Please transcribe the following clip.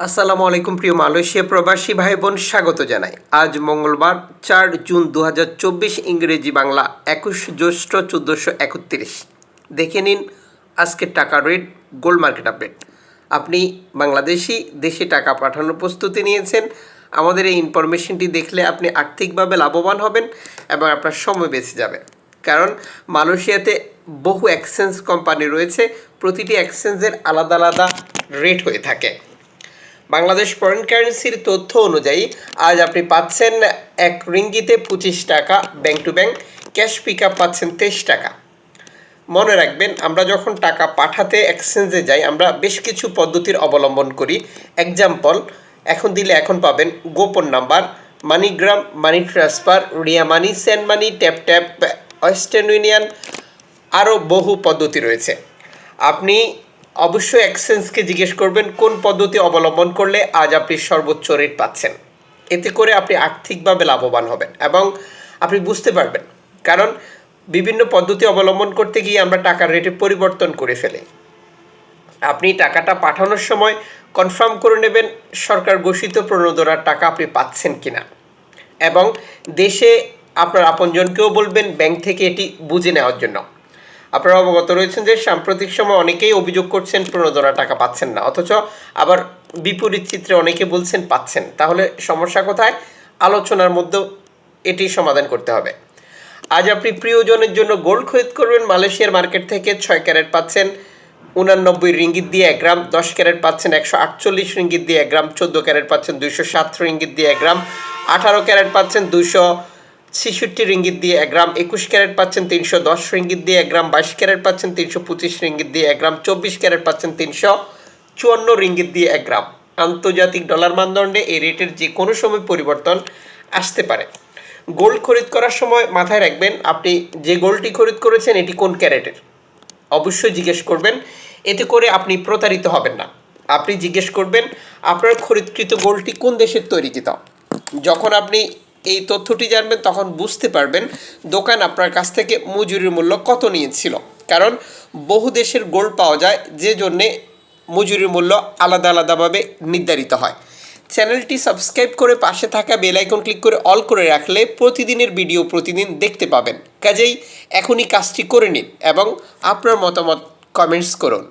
আসসালামু আলাইকুম প্রিয় মালয়েশিয়া প্রবাসী ভাই বোন, স্বাগত জানাই। আজ মঙ্গলবার 4 জুন 2024, ইংরেজি বাংলা 21 জ্যৈষ্ঠ 1431। দেখে নিন আজকের টাকা রেট, গোল্ড মার্কেট আপডেট। আপনি বাংলাদেশি দেশে টাকা পাঠানোর প্রস্তুতি নিয়েছেন, আমাদের এই ইনফরমেশনটি দেখলে আপনি আর্থিকভাবে লাভবান হবেন এবং আপনার সময় বেঁচে যাবে। কারণ মালয়েশিয়াতে বহু এক্সচেঞ্জ কোম্পানি রয়েছে, প্রতিটি এক্সচেঞ্জের আলাদা আলাদা রেট হয়ে থাকে। বাংলাদেশ ফরেন কারেন্সির তথ্য অনুযায়ী আজ আপনি পাচ্ছেন 1 রিঙ্গিতে 25 টাকা, bank to bank cash pick up পাচ্ছেন 23 টাকা। মনে রাখবেন, আমরা যখন টাকা পাঠাতে এক্সচেঞ্জে যাই আমরা বেশ কিছু পদ্ধতির অবলম্বন করি। এক্সাম্পল, এখন দিলে এখন পাবেন, গোপন number, MoneyGram, money transfer, Ria money, send money, tap tap, Western Union, আরও বহু পদ্ধতি রয়েছে। আপনি অবশ্যই এক্সচেঞ্জকে জিজ্ঞেস করবেন কোন পদ্ধতি অবলম্বন করলে আজ আপনি সর্বোচ্চ রেট পাচ্ছেন। এতে করে আপনি আর্থিকভাবে লাভবান হবেন এবং আপনি বুঝতে পারবেন, কারণ বিভিন্ন পদ্ধতি অবলম্বন করতে গিয়ে আমরা টাকার রেটে পরিবর্তন করে ফেলি। আপনি টাকাটা পাঠানোর সময় কনফার্ম করে নেবেন সরকার ঘোষিত প্রণোদনার টাকা আপনি পাচ্ছেন কিনা, এবং দেশে আপনার আপনজনকেও বলবেন ব্যাংক থেকে এটি বুঝে নেওয়ার জন্য। আপনারা অবগত রয়েছেন যে সাম্প্রতিক সময় অনেকেই অভিযোগ করছেন প্রণোদনা টাকা পাচ্ছেন না, অথচ আবার বিপরীত চিত্রে অনেকে বলছেন পাচ্ছেন। তাহলে সমস্যা কোথায়? আলোচনার মধ্যে এটি সমাধান করতে হবে। আজ আপনি প্রিয়জনের জন্য গোল্ড খরিদ করবেন, মালয়েশিয়ার মার্কেট থেকে 6 ক্যারেট পাচ্ছেন 89 রিঙ্গিত দিয়ে 1 গ্রাম, 10 ক্যারেট পাচ্ছেন 148 রিঙ্গিত দিয়ে 1 গ্রাম, 14 ক্যারেট পাচ্ছেন 207 রিঙ্গিত দিয়ে 1 গ্রাম, 18 ক্যারেট পাচ্ছেন 266 রিঙ্গিত দিয়ে 1 গ্রাম, 21 ক্যারেট পাচ্ছেন 310 রিঙ্গিত দিয়ে 1 গ্রাম, 22 ক্যারেট পাচ্ছেন 325 রিঙ্গিত দিয়ে 1 গ্রাম, 24 ক্যারেট পাচ্ছেন 354 রিঙ্গিত দিয়ে 1 গ্রাম। আন্তর্জাতিক ডলার মানদণ্ডে এই রেটের যে কোনো সময় পরিবর্তন আসতে পারে। গোল্ড খরিদ করার সময় মাথায় রাখবেন, আপনি যে গোল্ডটি খরিদ করেছেন এটি কোন ক্যারেটের, অবশ্যই জিজ্ঞেস করবেন। এতে করে আপনি প্রতারিত হবেন না। আপনি জিজ্ঞেস করবেন আপনার খরিদকৃত গোল্ডটি কোন দেশের তৈরিকৃত। যখন আপনি এই তথ্যটি জানবেন তখন বুঝতে পারবেন দোকান আপনার কাছ থেকে মজুরির মূল্য কত নিয়েছিল। কারণ বহু দেশের গোল্ড পাওয়া যায়, যে জন্যে মজুরির মূল্য আলাদা আলাদাভাবে নির্ধারিত হয়। চ্যানেলটি সাবস্ক্রাইব করে পাশে থাকা বেল আইকন ক্লিক করে অল করে রাখলে প্রতিদিনের ভিডিও প্রতিদিন দেখতে পাবেন। কাজেই এখনই কাজটি করে নিন এবং আপনার মতামত কমেন্টস করুন।